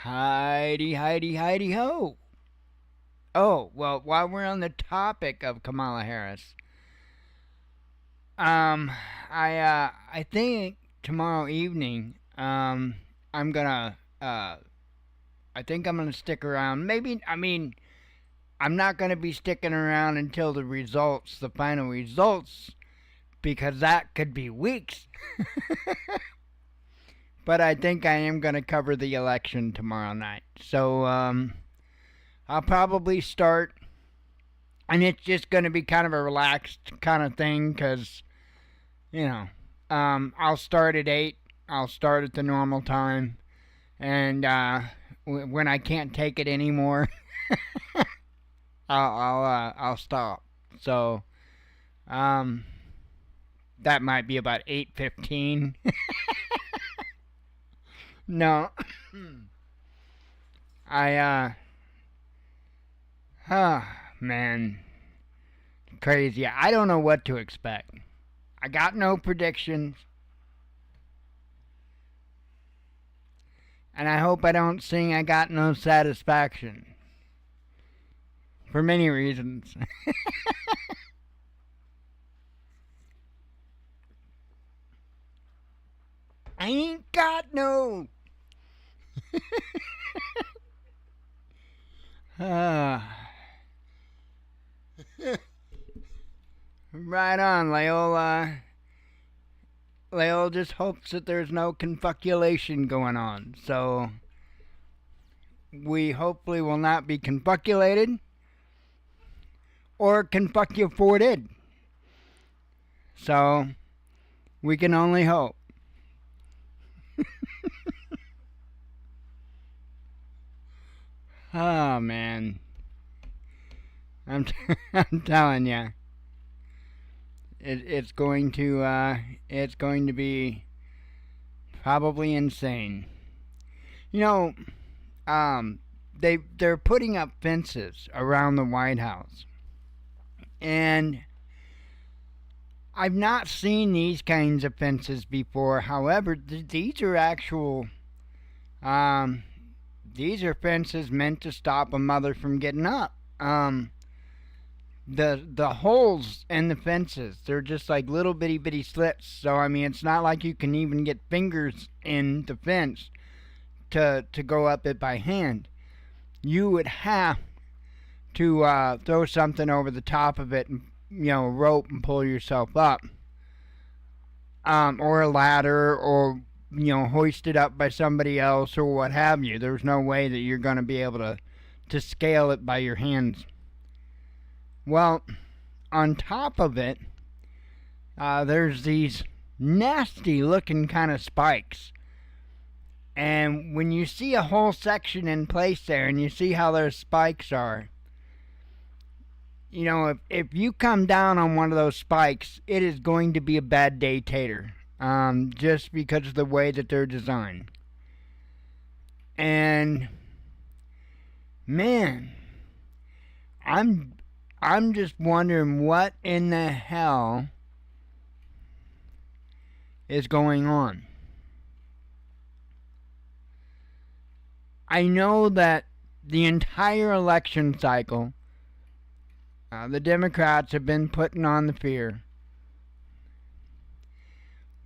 Heidi, Heidi, Heidi, ho. Oh, well, while we're on the topic of Kamala Harris, um, I think tomorrow evening, I'm gonna, I think I'm gonna stick around. Maybe, I mean, I'm not gonna be sticking around until the final results, because that could be weeks. But I think I am gonna cover the election tomorrow night. So, I'll probably start, and it's just going to be kind of a relaxed kind of thing because, you know, I'll start at 8. I'll start at the normal time, and when I can't take it anymore, I'll stop. So, um, that might be about 8:15. No, I man, crazy. I don't know what to expect. I got no predictions, and I hope I don't sing I got no satisfaction. For many reasons. I ain't got no. Right on, Leola. Leola just hopes that there's no confuculation going on. So, we hopefully will not be confuculated or confuculated. So, we can only hope. Oh, man. I'm, I'm telling you. It's going to be probably insane. You know, they're putting up fences around the White House, and I've not seen these kinds of fences before. However, these are actual. These are fences meant to stop a mother from getting up. The holes in the fences, they're just like little bitty slits. So I mean, it's not like you can even get fingers in the fence to go up it by hand. You would have to throw something over the top of it, and a rope, and pull yourself up, or a ladder, or hoist it up by somebody else, or what have you. There's no way that you're going to be able to scale it by your hands. Well, on top of it, there's these nasty looking kind of spikes. And when you see a whole section in place there, and you see how those spikes are, if you come down on one of those spikes, it is going to be a bad day tater. Just because of the way that they're designed. And man, I'm just wondering what in the hell is going on. I know that the entire election cycle, the Democrats have been putting on the fear.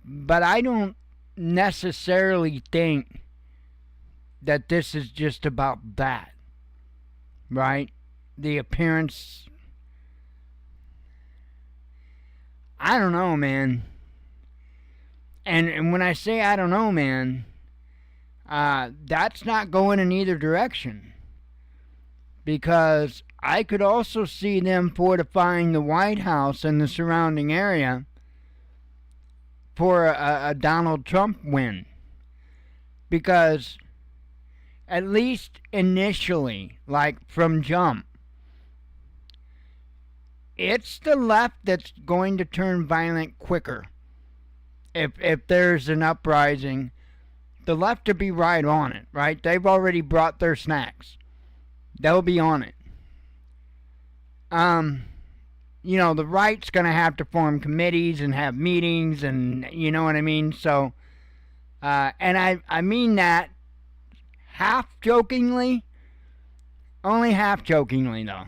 But I don't necessarily think that this is just about that. Right? The appearance. I don't know, man. And when I say I don't know, man, that's not going in either direction. Because I could also see them fortifying the White House and the surrounding area for a Donald Trump win. Because at least initially, like from jump, it's the left that's going to turn violent quicker. If there's an uprising, the left will be right on it, right? They've already brought their snacks. They'll be on it. The right's going to have to form committees and have meetings, and you know what I mean? So, and I mean that half jokingly. Only half jokingly, though.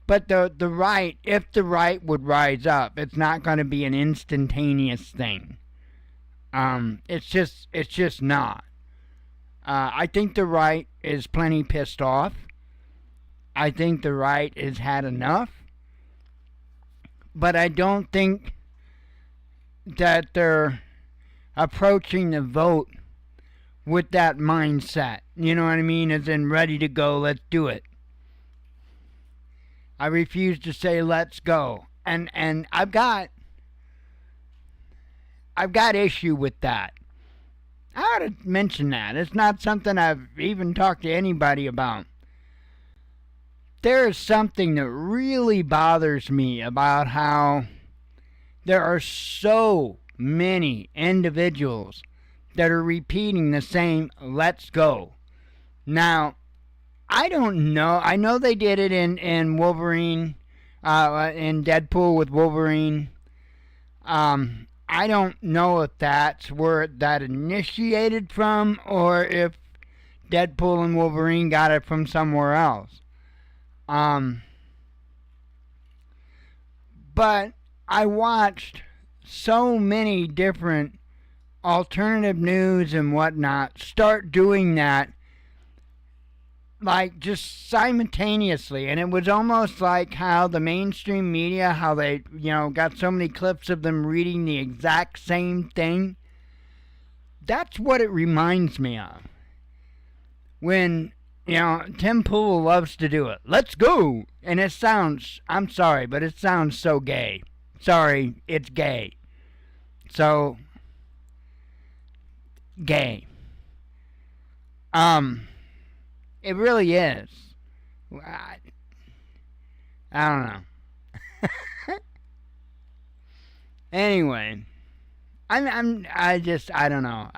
But the right, if the right would rise up, it's not going to be an instantaneous thing. It's just not. I think the right is plenty pissed off. I think the right has had enough. But I don't think that they're approaching the vote with that mindset. You know what I mean? As in ready to go, let's do it. I refuse to say let's go. And I've got issue with that. I ought to mention that. It's not something I've even talked to anybody about. There is something that really bothers me about how there are so many individuals that are repeating the same let's go. Now, I don't know. I know they did it in Wolverine, in Deadpool with Wolverine. I don't know if that's where that initiated from or if Deadpool and Wolverine got it from somewhere else. But I watched so many different alternative news and whatnot start doing that, like just simultaneously, and it was almost like how the mainstream media, how they got so many clips of them reading the exact same thing. That's what it reminds me of when Tim Pool loves to do it. Let's go, and it sounds, I'm sorry, but it sounds so gay. Sorry, it's gay. So gay. It really is. I don't know. Anyway, I don't know.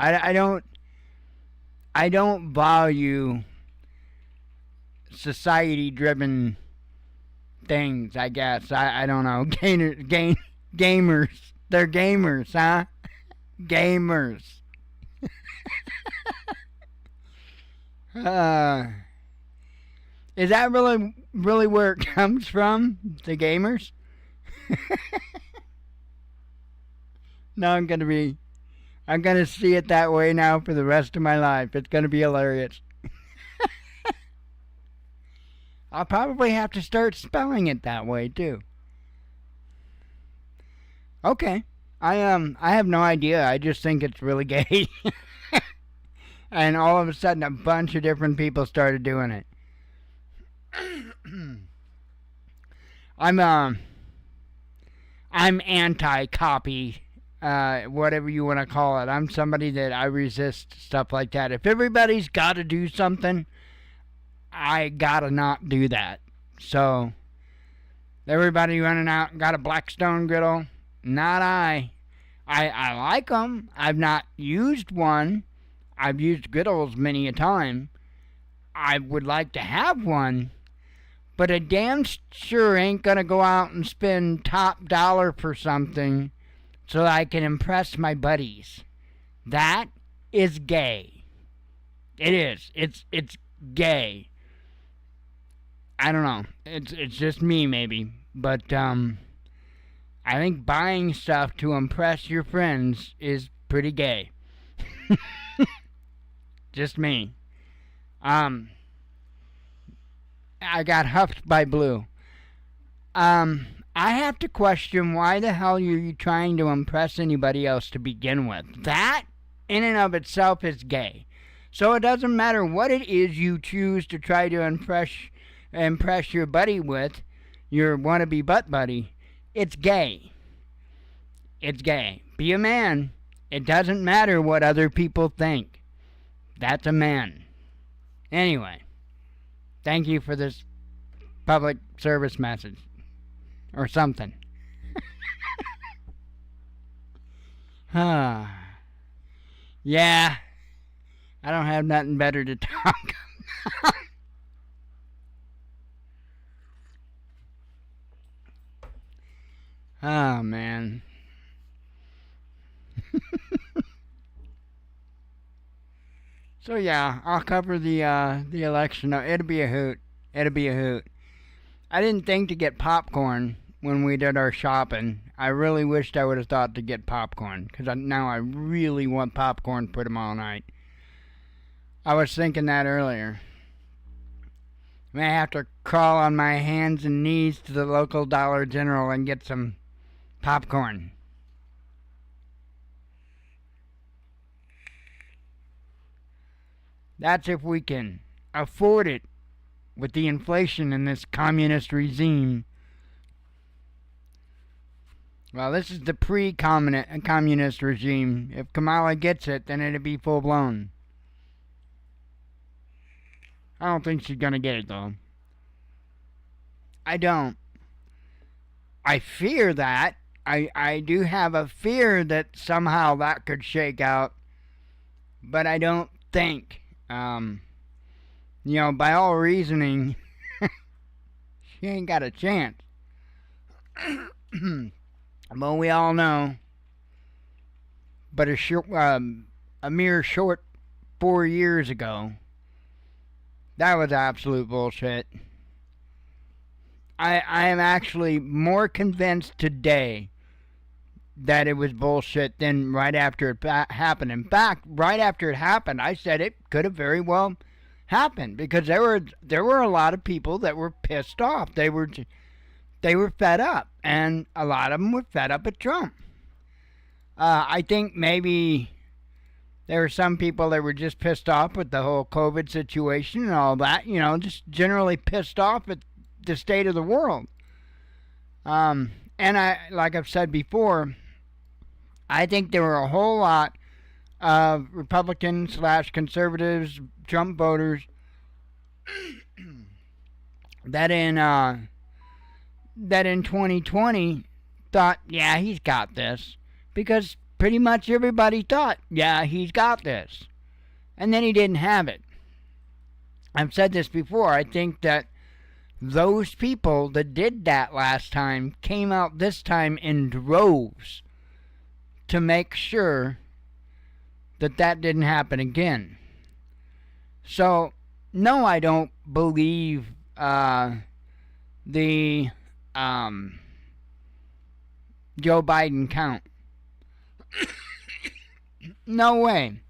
I don't value society-driven things, I guess. I don't know. Gamers. They're gamers, huh? Gamers. Is that really where it comes from? The gamers? No, I'm gonna see it that way now for the rest of my life. It's gonna be hilarious. I'll probably have to start spelling it that way too. Okay. I have no idea. I just think it's really gay. And all of a sudden a bunch of different people started doing it. I'm anti-copy, whatever you want to call it. I'm somebody that I resist stuff like that. If everybody's got to do something, I gotta not do that. So, everybody running out and got a Blackstone griddle? Not I. I like them. I've not used one. I've used griddles many a time. I would like to have one, but I damn sure ain't gonna go out and spend top dollar for something so that I can impress my buddies. That is gay. It is. It's gay. I don't know. It's just me maybe, but I think buying stuff to impress your friends is pretty gay. Just me. I got huffed by Blue. I have to question why the hell are you trying to impress anybody else to begin with. That, in and of itself, is gay. So it doesn't matter what it is you choose to try to impress your buddy with, your wannabe butt buddy. It's gay. It's gay. Be a man. It doesn't matter what other people think. That's a man. Anyway, thank you for this public service message. Or something. Yeah. I don't have nothing better to talk about. Oh, man. So yeah, I'll cover the election. It'll be a hoot. It'll be a hoot. I didn't think to get popcorn when we did our shopping. I really wished I would have thought to get popcorn because now I really want popcorn for tomorrow night. I was thinking that earlier. I may have to crawl on my hands and knees to the local Dollar General and get some popcorn. That's if we can afford it with the inflation in this communist regime. Well, this is the pre-communist regime. If Kamala gets it, then it'll be full-blown. I don't think she's gonna get it, though. I don't. I fear that. I do have a fear that somehow that could shake out. But I don't think. By all reasoning, she ain't got a chance. But we all know. But a mere short 4 years ago, that was absolute bullshit. I am actually more convinced today that it was bullshit than right after it happened. In fact, right after it happened, I said it could have very well happened because there were a lot of people that were pissed off. They were fed up, and a lot of them were fed up at Trump. I think maybe there were some people that were just pissed off with the whole COVID situation and all that. Just generally pissed off at the state of the world. And like I've said before, I think there were a whole lot of Republicans/conservatives, Trump voters that in 2020 thought, yeah, he's got this, because pretty much everybody thought, yeah, he's got this, and then he didn't have it. I've said this before. I think that those people that did that last time came out this time in droves to make sure that didn't happen again. So, no, I don't believe the Joe Biden count. No way.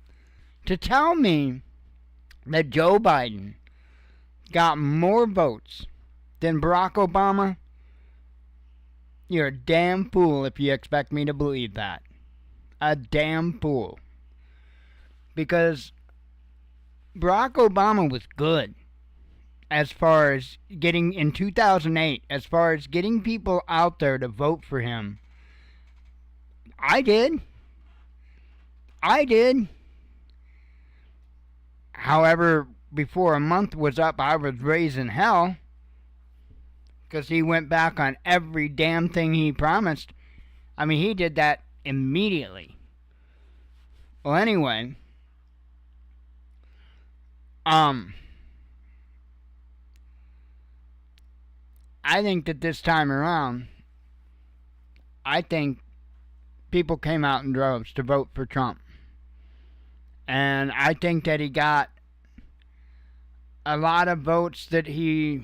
To tell me that Joe Biden got more votes than Barack Obama, you're a damn fool if you expect me to believe that. A damn fool. Because Barack Obama was good as far as getting, in 2008, as far as getting people out there to vote for him. I did. However, before a month was up, I was raising hell because he went back on every damn thing he promised. I mean, he did that immediately. Well, anyway, I think that this time around, I think people came out in droves to vote for Trump. And I think that he got a lot of votes that he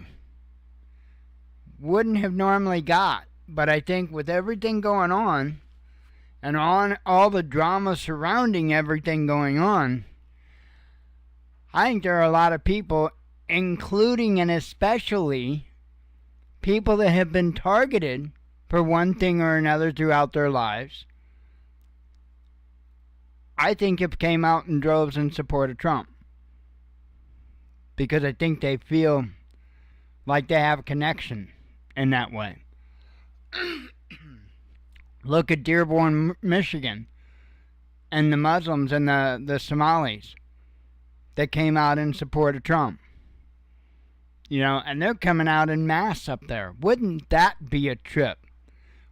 wouldn't have normally got. But I think with everything going on, and on all the drama surrounding everything going on, I think there are a lot of people, including and especially people that have been targeted for one thing or another throughout their lives, I think have came out in droves in support of Trump. Because I think they feel like they have a connection in that way. Look at Dearborn, Michigan, and the Muslims and the Somalis that came out in support of Trump. And they're coming out in mass up there. Wouldn't that be a trip?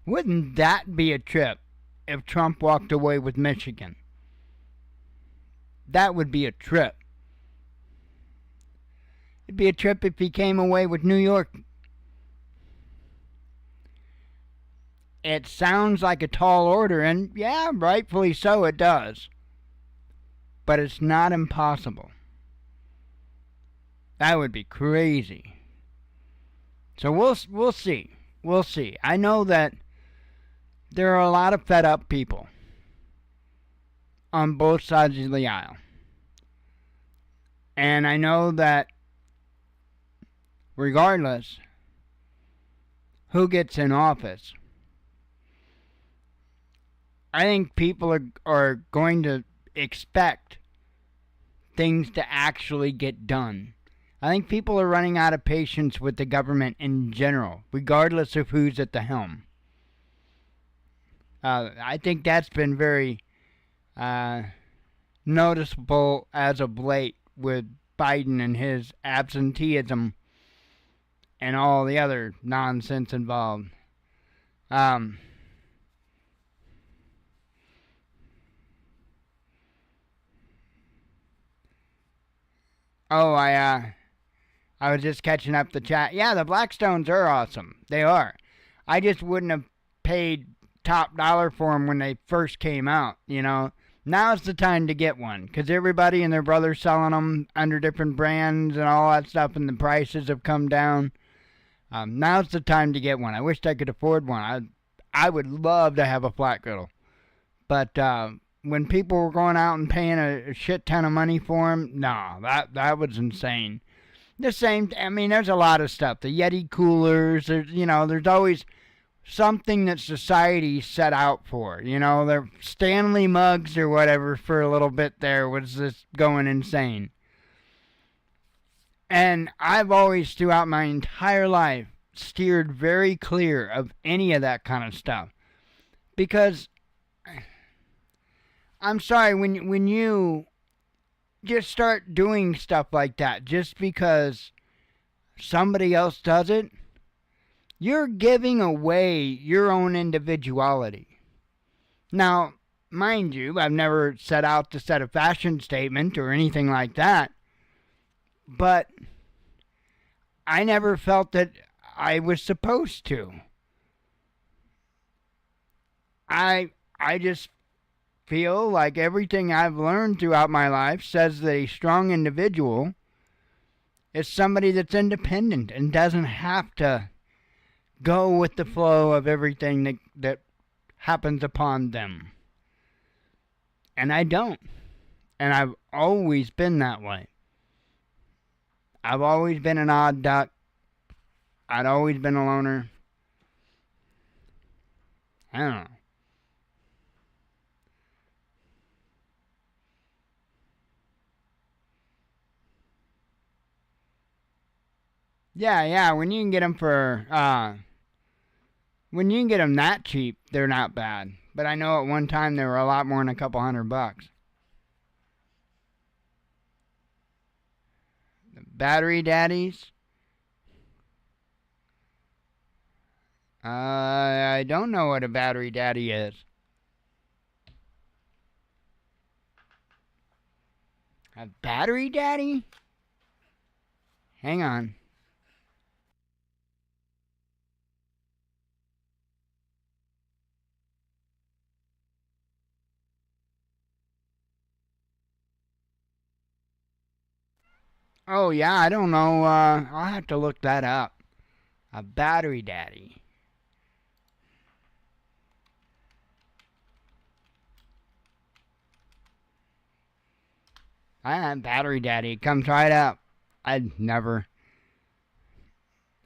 Wouldn't that be a trip if Trump walked away with Michigan? That would be a trip. It'd be a trip if he came away with New York. It sounds like a tall order, and yeah, rightfully so, it does. but it's not impossible. That would be crazy. So we'll see. We'll see. I know that there are a lot of fed up people on both sides of the aisle. And I know that regardless who gets in office, I think people are going to expect things to actually get done. I think people are running out of patience with the government in general, regardless of who's at the helm. I think that's been very noticeable as of late with Biden and his absenteeism and all the other nonsense involved. I was just catching up the chat. Yeah, the Blackstones are awesome. They are. I just wouldn't have paid top dollar for them when they first came out, you know. Now's the time to get one, because everybody and their brother's selling them under different brands and all that stuff, and the prices have come down. Now's the time to get one. I wished I could afford one. I would love to have a flat griddle. But when people were going out and paying a shit ton of money for them, no, that was insane. The same, I mean, there's a lot of stuff. The Yeti coolers, there's always something that society set out for. Their Stanley mugs or whatever for a little bit there was just going insane. And I've always, throughout my entire life, steered very clear of any of that kind of stuff. Because, I'm sorry, when you just start doing stuff like that just because somebody else does it, you're giving away your own individuality. Now, mind you, I've never set out to set a fashion statement or anything like that, but I never felt that I was supposed to. I just feel like everything I've learned throughout my life says that a strong individual is somebody that's independent and doesn't have to go with the flow of everything that happens upon them. And I don't. And I've always been that way. I've always been an odd duck. I'd always been a loner. I don't know. Yeah, when you can get them when you can get them that cheap, they're not bad. But I know at one time they were a lot more than a couple $100. The battery daddies? I don't know what a battery daddy is. A battery daddy? Hang on. Oh, yeah, I don't know. I'll have to look that up. A battery daddy. Battery daddy. Come try it out. I'd never.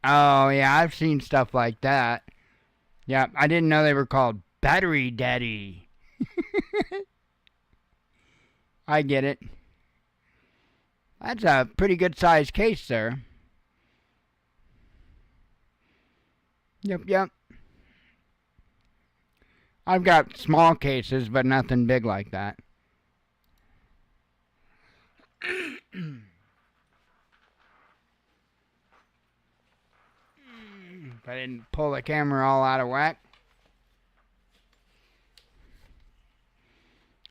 Oh, yeah, I've seen stuff like that. Yeah, I didn't know they were called battery daddy. I get it. That's a pretty good sized case there. Yep. I've got small cases, but nothing big like that. If I didn't pull the camera all out of whack.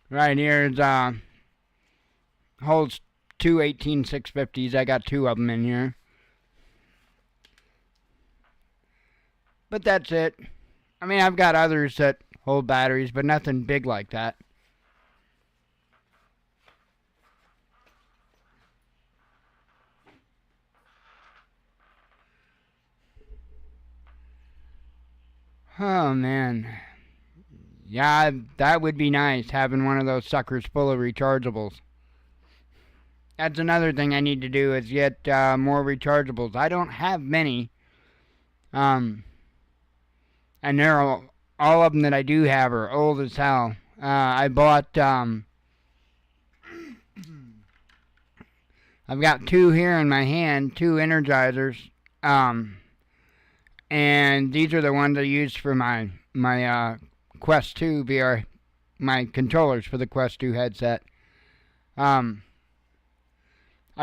Right here is holds two 18650s. I got two of them in here. But that's it. I mean, I've got others that hold batteries, but nothing big like that. Oh, man. Yeah, that would be nice, having one of those suckers full of rechargeables. That's another thing I need to do is get more rechargeables. I don't have many. And they're all of them that I do have are old as hell. I bought, I've got two here in my hand, two Energizers. And these are the ones I use for my Quest 2 VR, my controllers for the Quest 2 headset. I've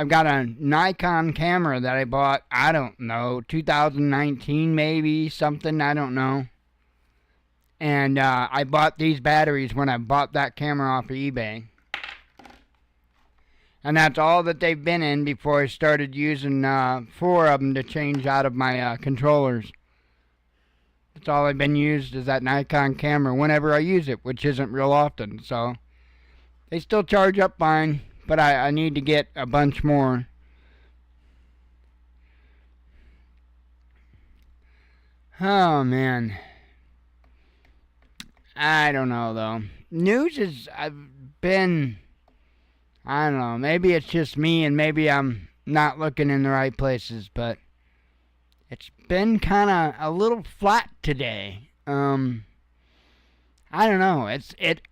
got a Nikon camera that I bought, I don't know, 2019 maybe, something, I don't know. And I bought these batteries when I bought that camera off of eBay. And that's all that they've been in before I started using 4 of them to change out of my controllers. That's all I've been used is that Nikon camera whenever I use it, which isn't real often. So they still charge up fine, but I need to get a bunch more. Oh, man. I don't know, though. News is, I've been, I don't know, maybe it's just me and maybe I'm not looking in the right places, but it's been kind of a little flat today. I don't know. It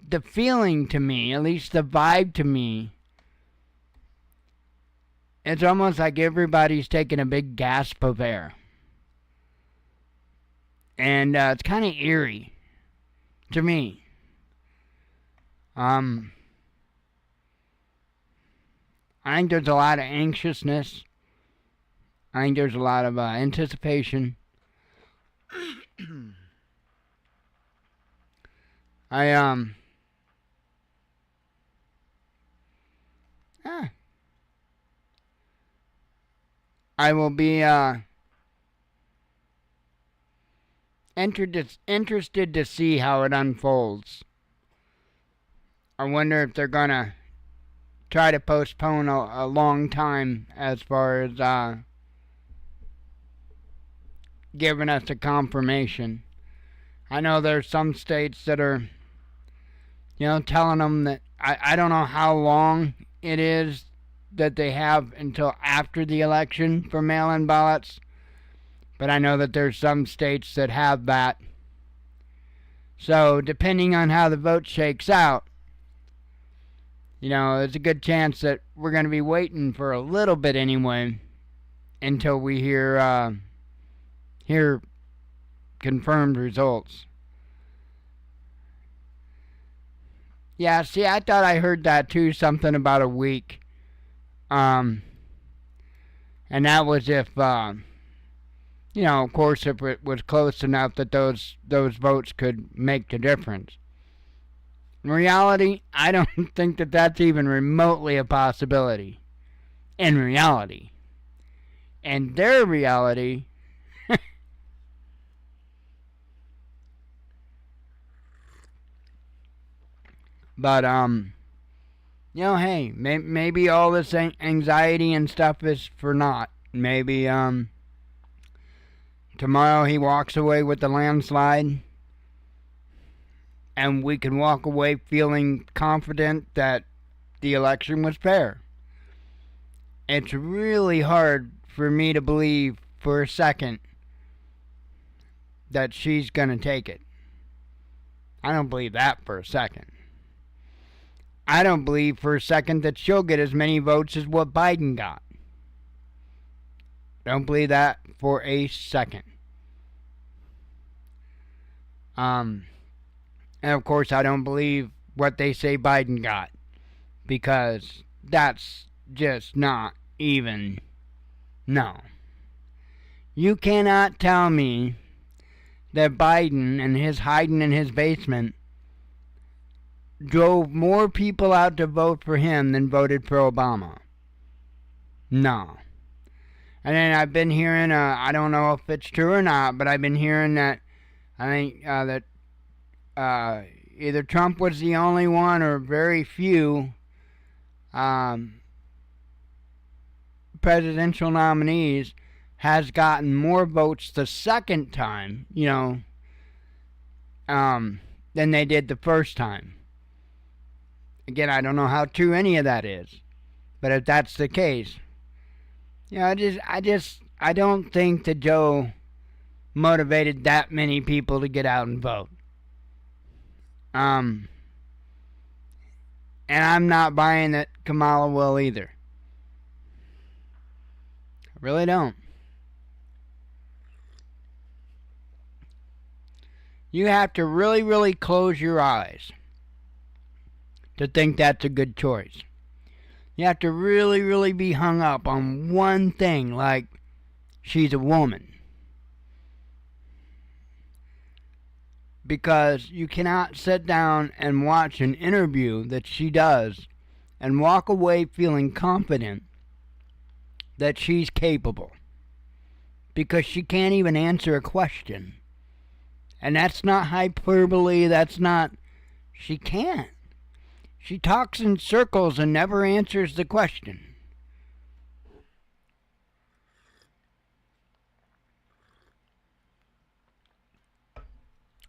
the feeling to me, at least the vibe to me, it's almost like everybody's taking a big gasp of air. And it's kind of eerie to me. I think there's a lot of anxiousness. I think there's a lot of anticipation. I will be interested to see how it unfolds. I wonder if they're gonna try to postpone a long time as far as giving us a confirmation. I know there's some states that are, telling them that I don't know how long it is that they have until after the election for mail-in ballots, but I know that there's some states that have that. So depending on how the vote shakes out, there's a good chance that we're going to be waiting for a little bit anyway until we hear confirmed results. Yeah, see, I thought I heard that too, something about a week. And that was if, of course, if it was close enough that those votes could make the difference. In reality, I don't think that that's even remotely a possibility. In reality. And their reality, but, hey, maybe all this anxiety and stuff is for naught. Maybe, tomorrow he walks away with the landslide, and we can walk away feeling confident that the election was fair. It's really hard for me to believe for a second that she's going to take it. I don't believe that for a second. I don't believe for a second that she'll get as many votes as what Biden got. Don't believe that for a second. And of course I don't believe what they say Biden got, because that's just not even, no. You cannot tell me that Biden and his hiding in his basement drove more people out to vote for him than voted for Obama. No. And then I've been hearing, I don't know if it's true or not, but I've been hearing that I think that either Trump was the only one or very few presidential nominees has gotten more votes the second time, than they did the first time. Again, I don't know how true any of that is, but if that's the case, I don't think that Joe motivated that many people to get out and vote. And I'm not buying that Kamala will either. I really don't. You have to really, really close your eyes to think that's a good choice. You have to really, really be hung up on one thing, like she's a woman. Because you cannot sit down and watch an interview that she does and walk away feeling confident that she's capable. Because she can't even answer a question. And that's not hyperbole, she can't. She talks in circles and never answers the question.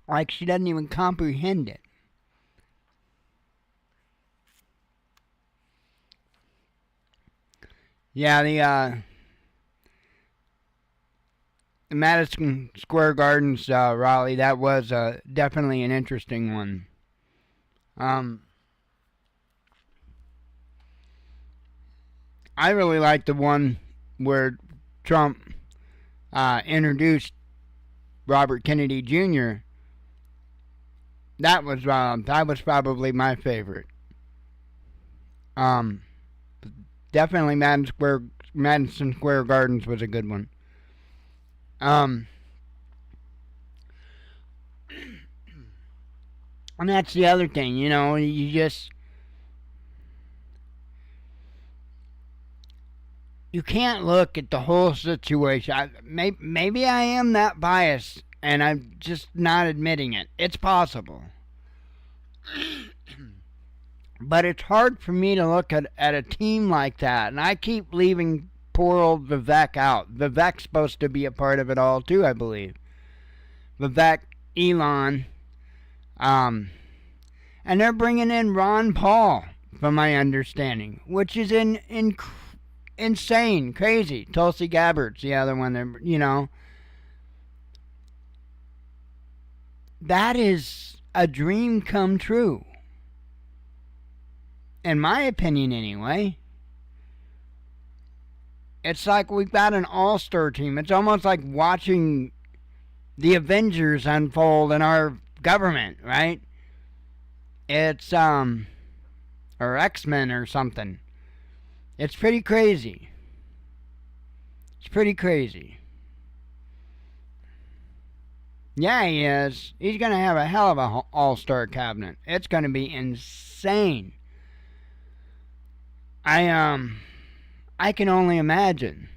Like she doesn't even comprehend it. Yeah, the Madison Square Gardens rally, that was definitely an interesting one. I really liked the one where Trump introduced Robert Kennedy Jr. That was probably my favorite. Definitely Madison Square Gardens was a good one. And that's the other thing, you just... You can't look at the whole situation. Maybe I am that biased, and I'm just not admitting it. It's possible. But it's hard for me to look at a team like that, and I keep leaving poor old Vivek out. Vivek's supposed to be a part of it all, too, I believe. Vivek, Elon, and they're bringing in Ron Paul, from my understanding, which is insane, crazy. Tulsi Gabbard's the other one. That is a dream come true. In my opinion, anyway. It's like we've got an all-star team. It's almost like watching the Avengers unfold in our government, right? It's, or X-Men or something. It's pretty crazy. It's pretty crazy. Yeah, he is. He's going to have a hell of a all-star cabinet. It's going to be insane. I can only imagine.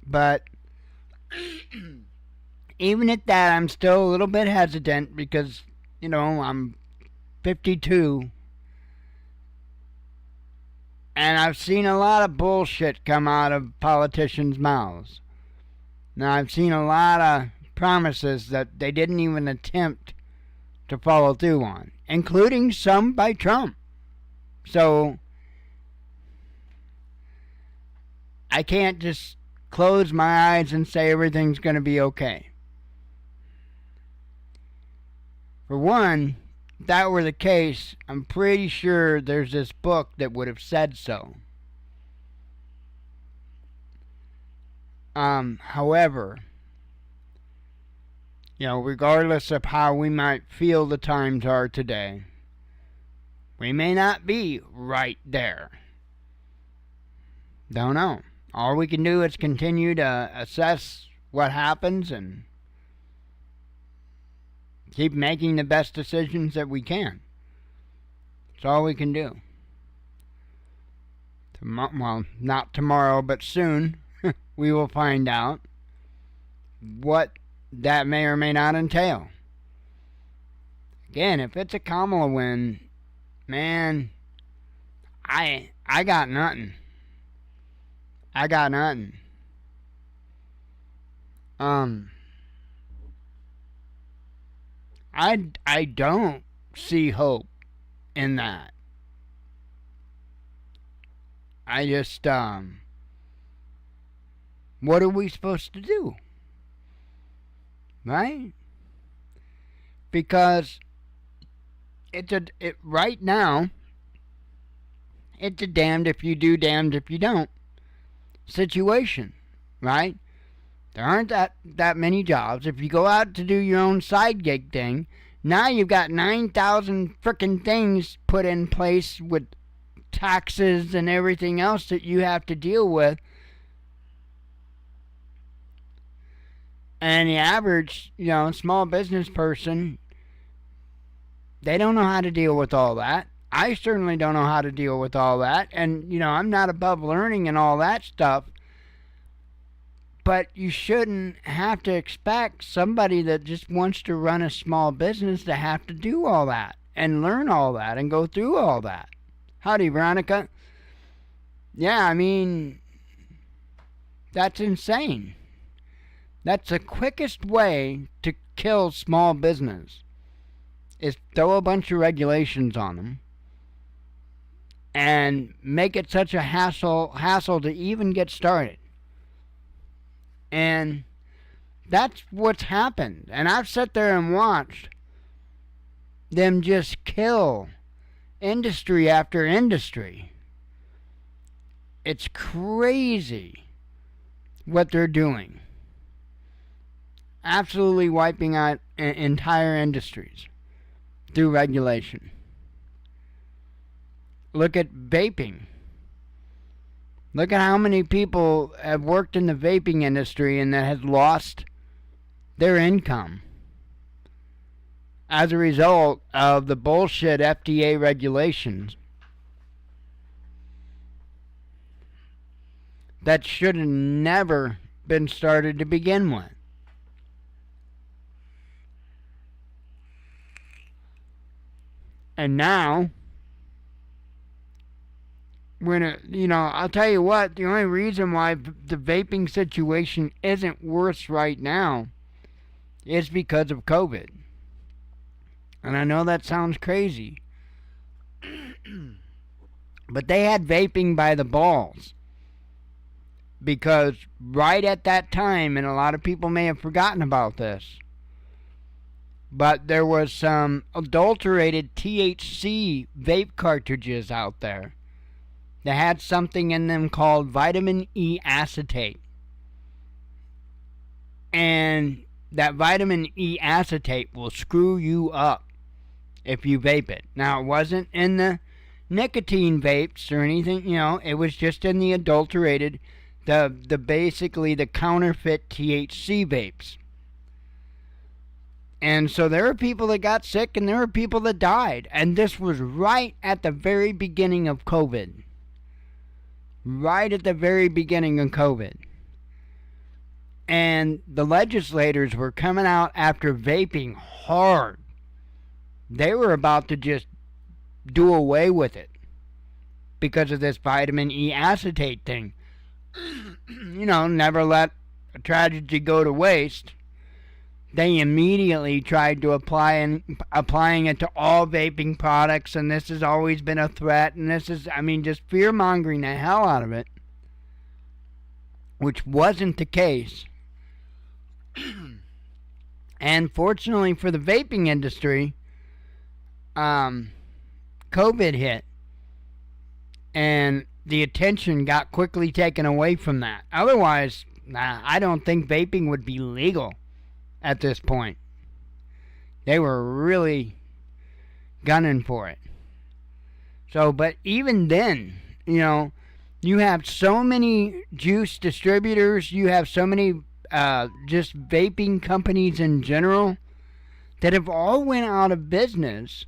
But even at that, I'm still a little bit hesitant because, I'm 52. And I've seen a lot of bullshit come out of politicians' mouths. Now, I've seen a lot of promises that they didn't even attempt to follow through on, including some by Trump. So, I can't just close my eyes and say everything's going to be okay. For one, if that were the case, I'm pretty sure there's this book that would have said so. However, regardless of how we might feel the times are today, we may not be right there. Don't know. All we can do is continue to assess what happens and keep making the best decisions that we can. That's all we can do. Well, not tomorrow, but soon we will find out what that may or may not entail. Again, if it's a Kamala win, man, I got nothing. I got nothing. I don't see hope in that. I just what are we supposed to do? Right? Because right now it's a damned if you do, damned if you don't situation, right? There aren't that many jobs. If you go out to do your own side gig thing, now you've got 9,000 frickin' things put in place with taxes and everything else that you have to deal with. And the average, small business person, they don't know how to deal with all that. I certainly don't know how to deal with all that. And, I'm not above learning and all that stuff. But you shouldn't have to expect somebody that just wants to run a small business to have to do all that and learn all that and go through all that. Howdy, Veronica. Yeah, I mean, that's insane. That's the quickest way to kill small business is throw a bunch of regulations on them and make it such a hassle to even get started. And that's what's happened. And I've sat there and watched them just kill industry after industry. It's crazy what they're doing. Absolutely wiping out entire industries through regulation. Look at vaping. Look at how many people have worked in the vaping industry and that has lost their income as a result of the bullshit FDA regulations that should have never been started to begin with. And now, I'll tell you what, the only reason why the vaping situation isn't worse right now is because of COVID. And I know that sounds crazy. But they had vaping by the balls. Because right at that time, and a lot of people may have forgotten about this, but there was some adulterated THC vape cartridges out there that had something in them called vitamin E acetate. And that vitamin E acetate will screw you up if you vape it. Now, it wasn't in the nicotine vapes or anything, it was just in the adulterated, basically the counterfeit THC vapes. And so there were people that got sick and there were people that died. And this was right at the very beginning of COVID. Right at the very beginning of COVID. And the legislators were coming out after vaping hard. They were about to just do away with it because of this vitamin E acetate thing. Never let a tragedy go to waste. They immediately tried to applying it to all vaping products, and this has always been a threat, and this is, just fear-mongering the hell out of it, which wasn't the case. And fortunately for the vaping industry, COVID hit, and the attention got quickly taken away from that. Otherwise, I don't think vaping would be legal at this point. They were really gunning for it. So, but even then, you have so many juice distributors, you have so many just vaping companies in general that have all went out of business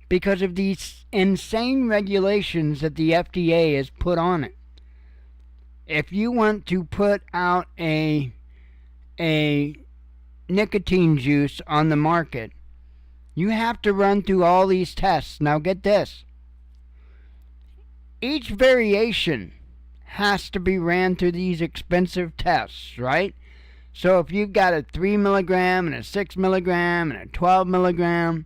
because of these insane regulations that the FDA has put on it. If you want to put out a nicotine juice on the market, you have to run through all these tests. Now get this. Each variation has to be ran through these expensive tests, right? So if you've got a 3 milligram and a 6 milligram and a 12 milligram,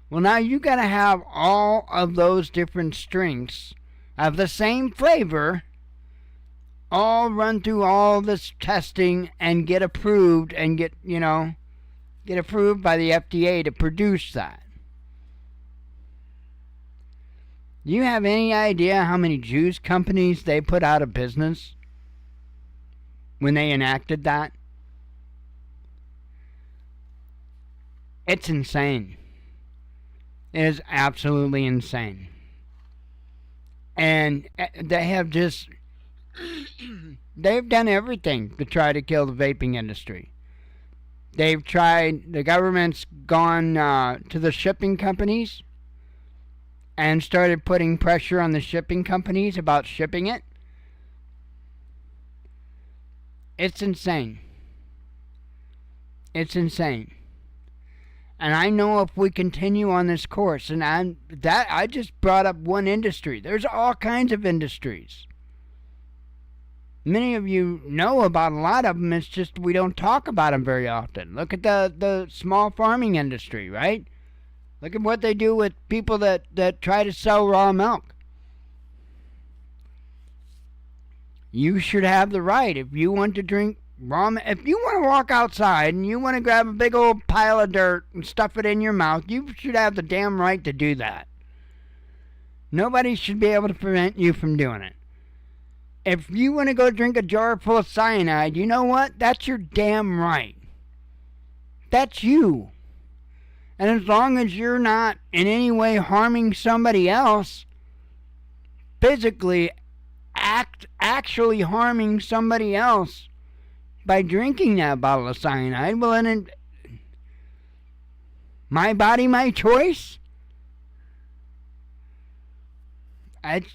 well, now you got to have all of those different strengths of the same flavor all run through all this testing and get approved and get approved by the FDA to produce that. Do you have any idea how many juice companies they put out of business when they enacted that? It's insane. It is absolutely insane. And they have just... they've done everything to try to kill the vaping industry. They've tried... the government's gone to the shipping companies and started putting pressure on the shipping companies about shipping it. It's insane. It's insane. And I know if we continue on this course, and I just brought up one industry. There's all kinds of industries. Many of you know about a lot of them. It's just we don't talk about them very often. Look at the small farming industry, right? Look at what they do with people that try to sell raw milk. You should have the right, if you want to drink raw milk, if you want to walk outside and you want to grab a big old pile of dirt and stuff it in your mouth, you should have the damn right to do that. Nobody should be able to prevent you from doing it. If you want to go drink a jar full of cyanide, you know what? That's your damn right. That's you. And as long as you're not in any way harming somebody else, physically actually harming somebody else by drinking that bottle of cyanide, well then, my body, my choice? That's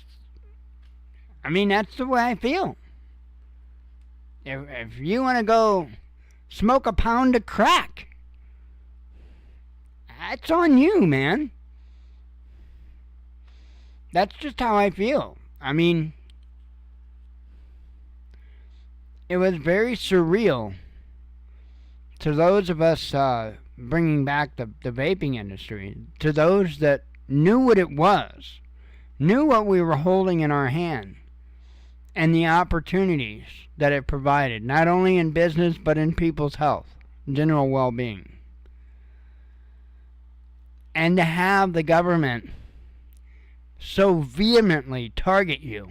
the way I feel. If you want to go smoke a pound of crack, that's on you, man. That's just how I feel. It was very surreal to those of us bringing back the vaping industry, to those that knew what it was, knew what we were holding in our hand, and the opportunities that it provided, not only in business but in people's health, general well-being. And to have the government so vehemently target you,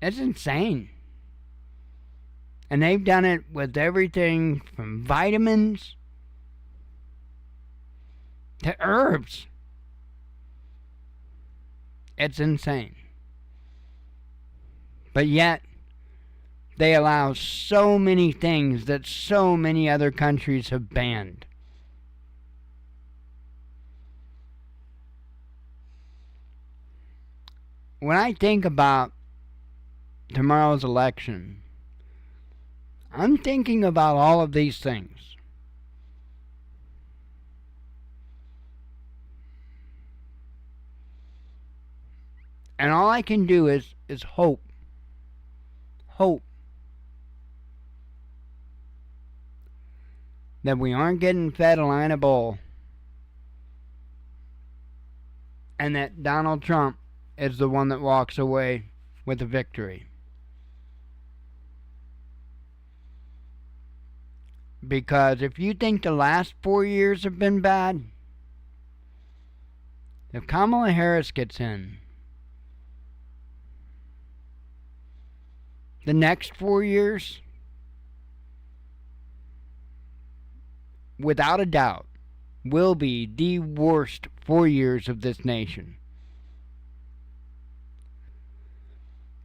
it's insane. And they've done it with everything from vitamins to herbs. It's insane. But yet, they allow so many things that so many other countries have banned. When I think about tomorrow's election, I'm thinking about all of these things. And all I can do is hope. Hope that we aren't getting fed a line of bull, and that Donald Trump is the one that walks away with the victory. Because if you think the last 4 years have been bad, if Kamala Harris gets in, the next 4 years, without a doubt, will be the worst 4 years of this nation.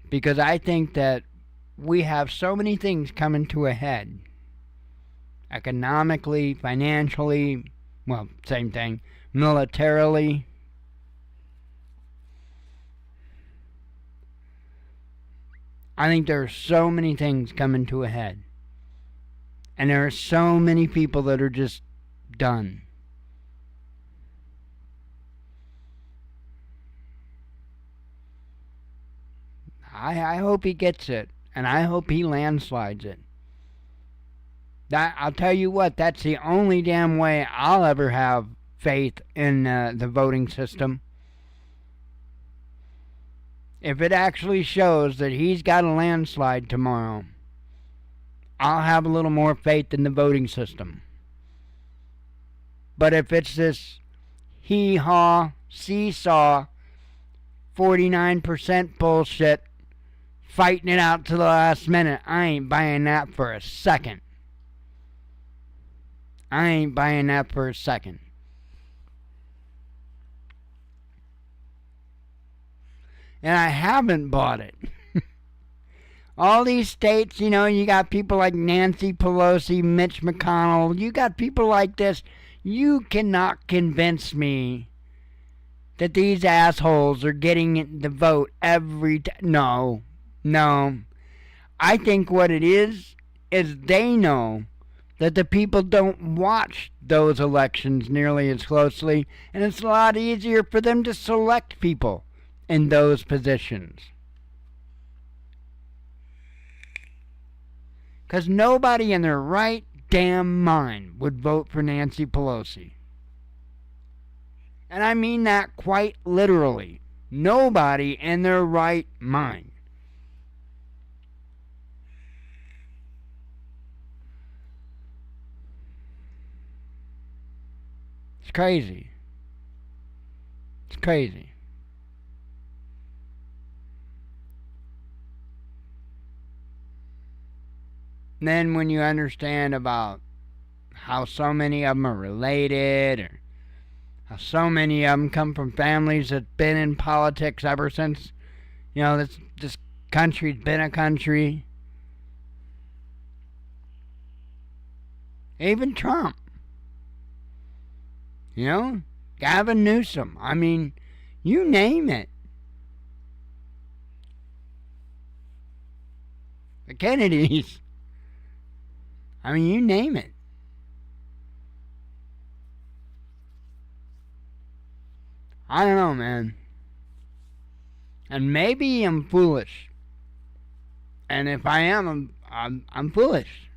Because I think that we have so many things coming to a head. Economically, financially, well, same thing, militarily. I think there are so many things coming to a head. And there are so many people that are just done. I hope he gets it, and I hope he landslides it. I'll tell you what, that's the only damn way I'll ever have faith in the voting system. If it actually shows that he's got a landslide tomorrow, I'll have a little more faith in the voting system. But if it's this hee-haw, seesaw, 49% bullshit, fighting it out to the last minute, I ain't buying that for a second. I ain't buying that for a second. And I haven't bought it. All these states, you know, you got people like Nancy Pelosi, Mitch McConnell, you got people like this. You cannot convince me that these assholes are getting the vote every time. No. I think what it is they know that the people don't watch those elections nearly as closely, and it's a lot easier for them to select people in those positions. Because nobody in their right damn mind would vote for Nancy Pelosi. And I mean that quite literally. Nobody in their right mind. It's crazy. It's crazy. And then when you understand about how so many of them are related, or how so many of them come from families that's been in politics ever since, you know, this country's been a country. Even Trump. You know, Gavin Newsom. I mean, you name it. The Kennedys. I mean, you name it. I don't know, man. And maybe I'm foolish. And if I am, I'm foolish.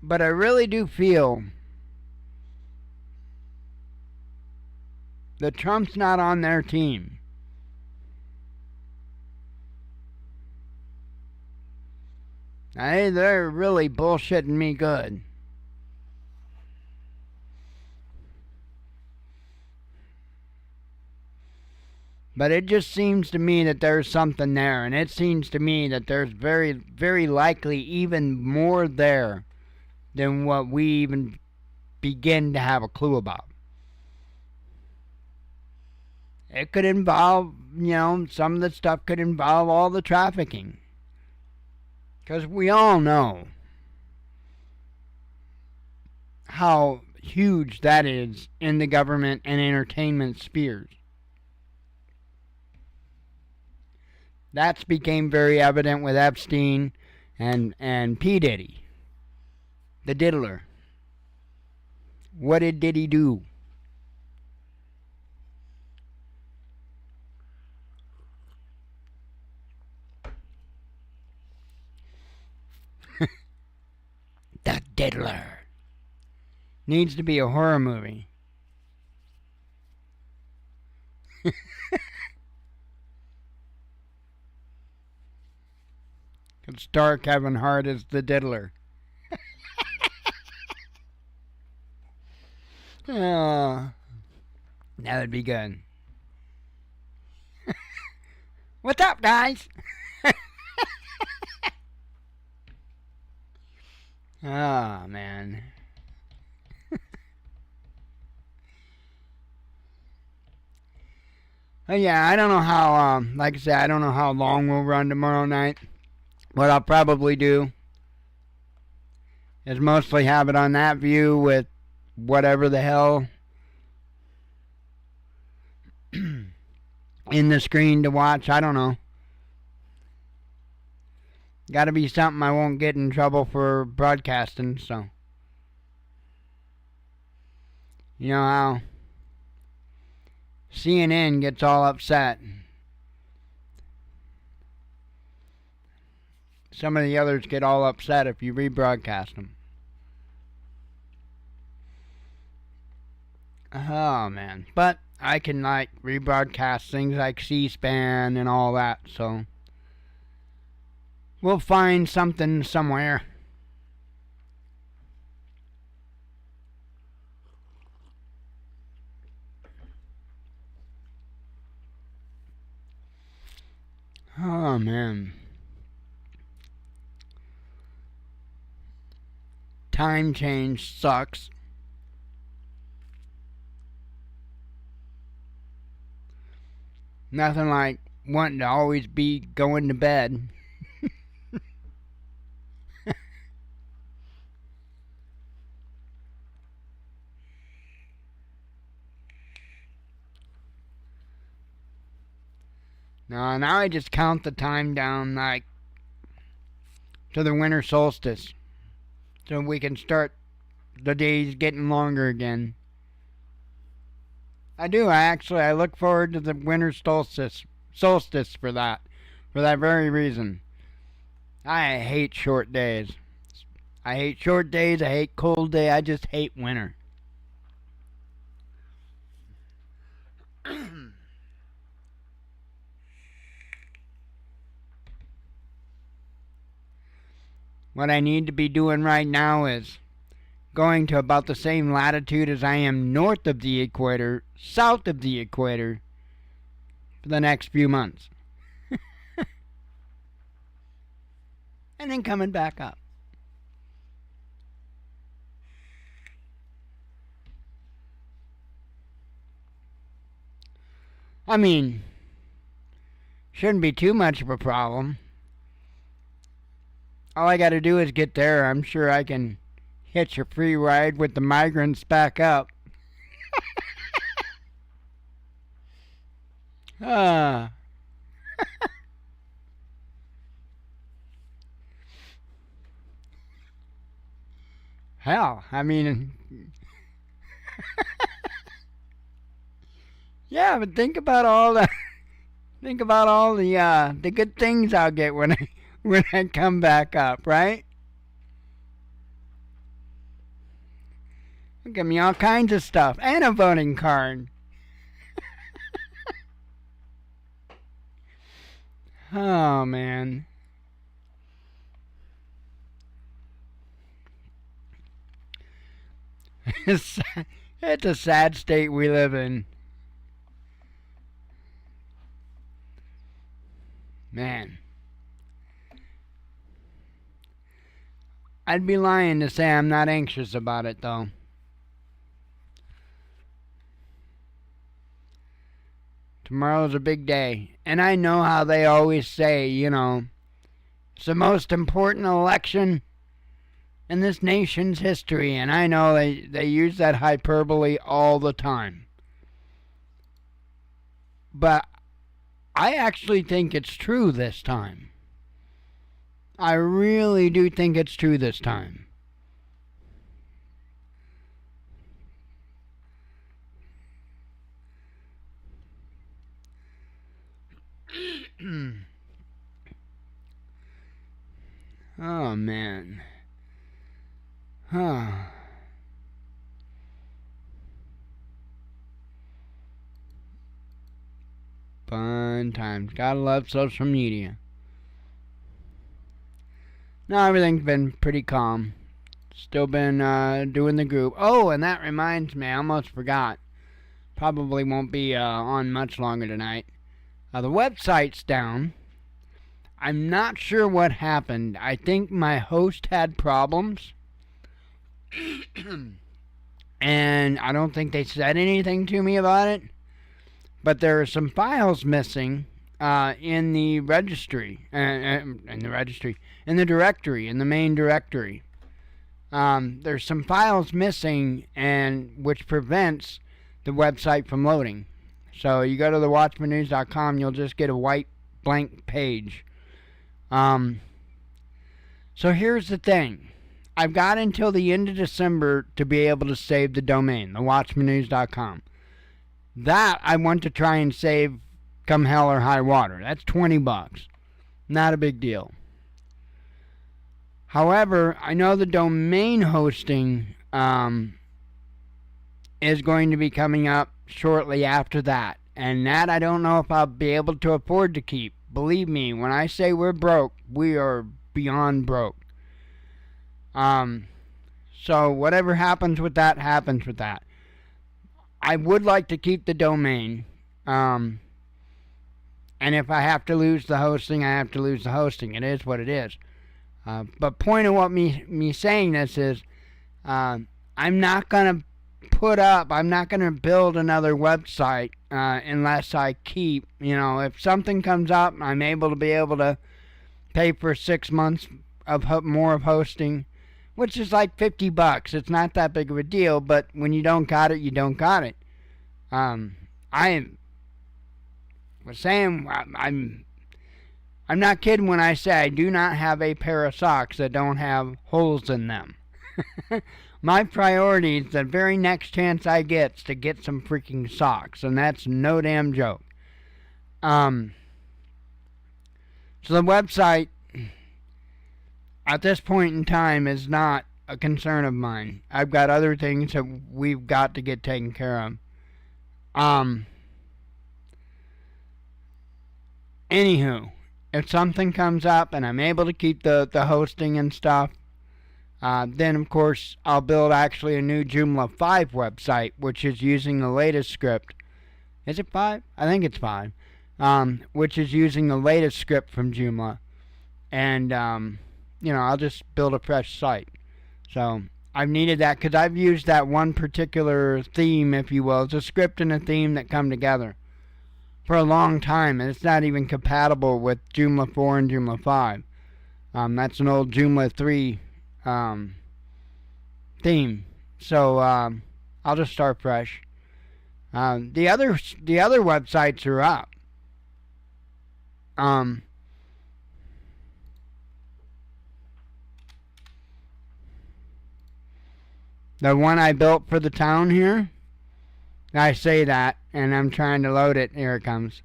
But I really do feel that Trump's not on their team. They're really bullshitting me good. But it just seems to me that there's something there, and it seems to me that there's very, very likely even more there than what we even begin to have a clue about. It could involve, you know, some of the stuff could involve all the trafficking. Because we all know how huge that is in the government and entertainment spheres. That became very evident with Epstein and P. Diddy, the diddler. What did Diddy do? The Diddler. Needs to be a horror movie. Could star Kevin Hart as the Diddler. Oh, that would be good. What's up, guys? Oh, man. Yeah, I don't know how, like I said, I don't know how long we'll run tomorrow night. What I'll probably do is mostly have it on that view with whatever the hell in the screen to watch. I don't know. Got to be something I won't get in trouble for broadcasting, so. You know how CNN gets all upset. Some of the others get all upset if you rebroadcast them. Oh, man. But I can, rebroadcast things like C-SPAN and all that, so we'll find something somewhere. Oh, man. Time change sucks. Nothing like wanting to always be going to bed. Now I just count the time down to the winter solstice, so we can start the days getting longer again. I do. I look forward to the winter solstice for that very reason. I hate short days. I hate short days. I hate cold days. I just hate winter. What I need to be doing right now is going to about the same latitude as I am north of the equator, south of the equator, for the next few months. And then coming back up. I mean, shouldn't be too much of a problem. All I gotta do is get there. I'm sure I can hitch a free ride with the migrants back up. Ah. Hell, I mean, yeah, but think about all the good things I'll get when I come back up, right? Give me all kinds of stuff and a voting card. Oh, man. It's a sad state we live in. Man. I'd be lying to say I'm not anxious about it, though. Tomorrow's a big day. And I know how they always say, it's the most important election in this nation's history. And I know they use that hyperbole all the time. But I actually think it's true this time. I really do think it's true this time. Oh, man. Huh. Fun times. Gotta love social media. No, everything's been pretty calm. Still been doing the group. Oh, and that reminds me, I almost forgot. Probably won't be on much longer tonight. The website's down. I'm not sure what happened. I think my host had problems. And I don't think they said anything to me about it. But there are some files missing in the registry. In the directory, in the main directory. There's some files missing, and which prevents the website from loading. So you go to the watchmannews.com, you'll just get a white blank page. So here's the thing. I've got until the end of December to be able to save the domain, thewatchmannews.com. That I want to try and save come hell or high water. That's $20. Not a big deal. However, I know the domain hosting is going to be coming up shortly after that. And that I don't know if I'll be able to afford to keep. Believe me, when I say we're broke, we are beyond broke. So whatever happens with that, happens with that. I would like to keep the domain. And if I have to lose the hosting, I have to lose the hosting. It is what it is. But point of what me saying this is, I'm not going to I'm not going to build another website unless I keep, if something comes up, I'm able to pay for 6 months of more of hosting, which is like $50. It's not that big of a deal, but when you don't got it, you don't got it. I was saying, I'm not kidding when I say I do not have a pair of socks that don't have holes in them. My priority is the very next chance I get is to get some freaking socks, and that's no damn joke. So the website at this point in time is not a concern of mine. I've got other things that we've got to get taken care of. Anywho, if something comes up and I'm able to keep the hosting and stuff, then of course I'll build actually a new Joomla 5 website, which is using the latest script. Is it 5? I think it's 5. Which is using the latest script from Joomla. And, I'll just build a fresh site. So I've needed that because I've used that one particular theme, if you will. It's a script and a theme that come together for a long time, and it's not even compatible with Joomla 4 and Joomla 5. That's an old Joomla 3 theme. So I'll just start fresh. The other websites are up. The one I built for the town here, I say that, and I'm trying to load it. Here it comes.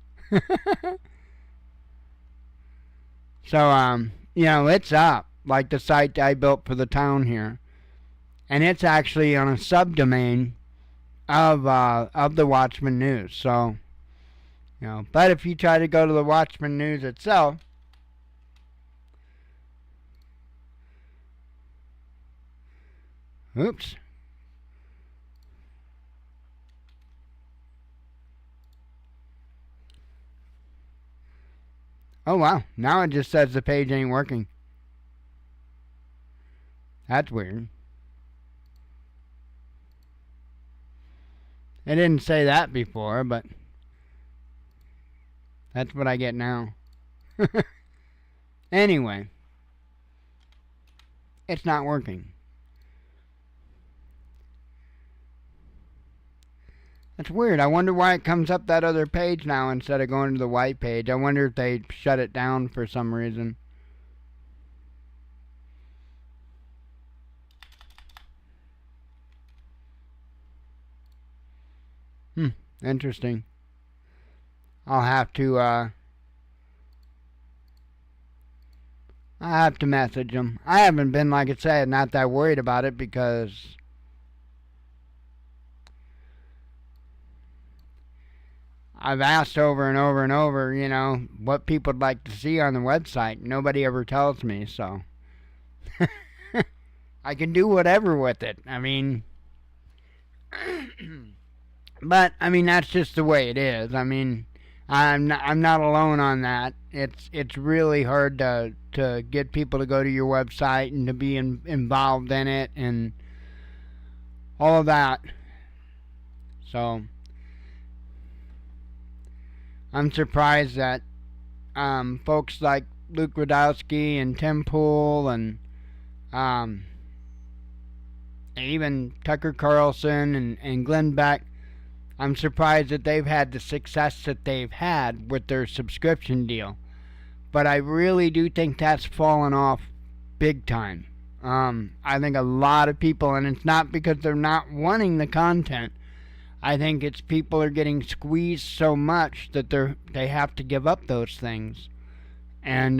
So, it's up, like the site I built for the town here. And it's actually on a subdomain of the Watchman News. So, but if you try to go to the Watchman News itself, oops. Oh wow, now it just says the page ain't working. That's weird. It didn't say that before, but that's what I get now. Anyway, it's not working. That's weird. I wonder why it comes up that other page now instead of going to the white page. I wonder if they shut it down for some reason. Interesting. I'll have to message them. I haven't been, like I said, not that worried about it because I've asked over and over and over, what people would like to see on the website. Nobody ever tells me, so I can do whatever with it. I mean, but that's just the way it is. I'm not alone on that. It's really hard to get people to go to your website and to be involved in it and all of that. So I'm surprised that folks like Luke Radowski and Tim Pool and even Tucker Carlson and Glenn Beck, I'm surprised that they've had the success that they've had with their subscription deal. But I really do think that's fallen off big time. I think a lot of people, and it's not because they're not wanting the content. I think it's people are getting squeezed so much that they have to give up those things. And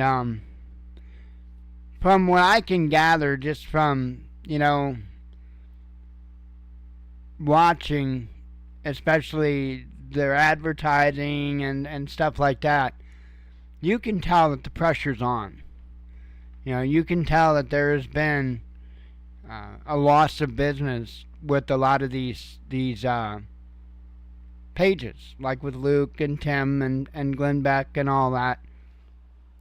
from what I can gather, just from watching, especially their advertising and stuff like that, you can tell that the pressure's on. You can tell that there has been a loss of business with a lot of these pages, like with Luke and Tim and Glenn Beck and all that.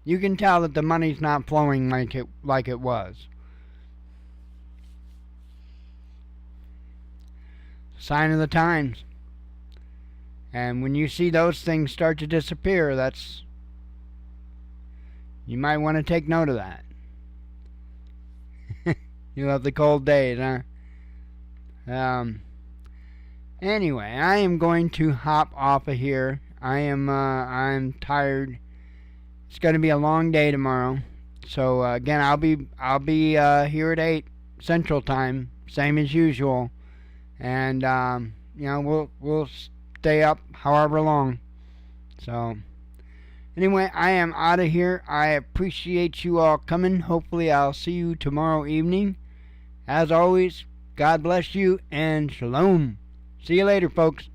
You can tell that the money's not flowing like it was. Sign of the times. And when you see those things start to disappear, you might want to take note of that. You love the cold days, huh? Anyway, I am going to hop off of here. I'm tired. It's going to be a long day tomorrow. So again, I'll be here at 8 Central Time, same as usual. And we'll stay up however long. So anyway, I am out of here. I appreciate you all coming. Hopefully I'll see you tomorrow evening. As always, God bless you and shalom. See you later, folks.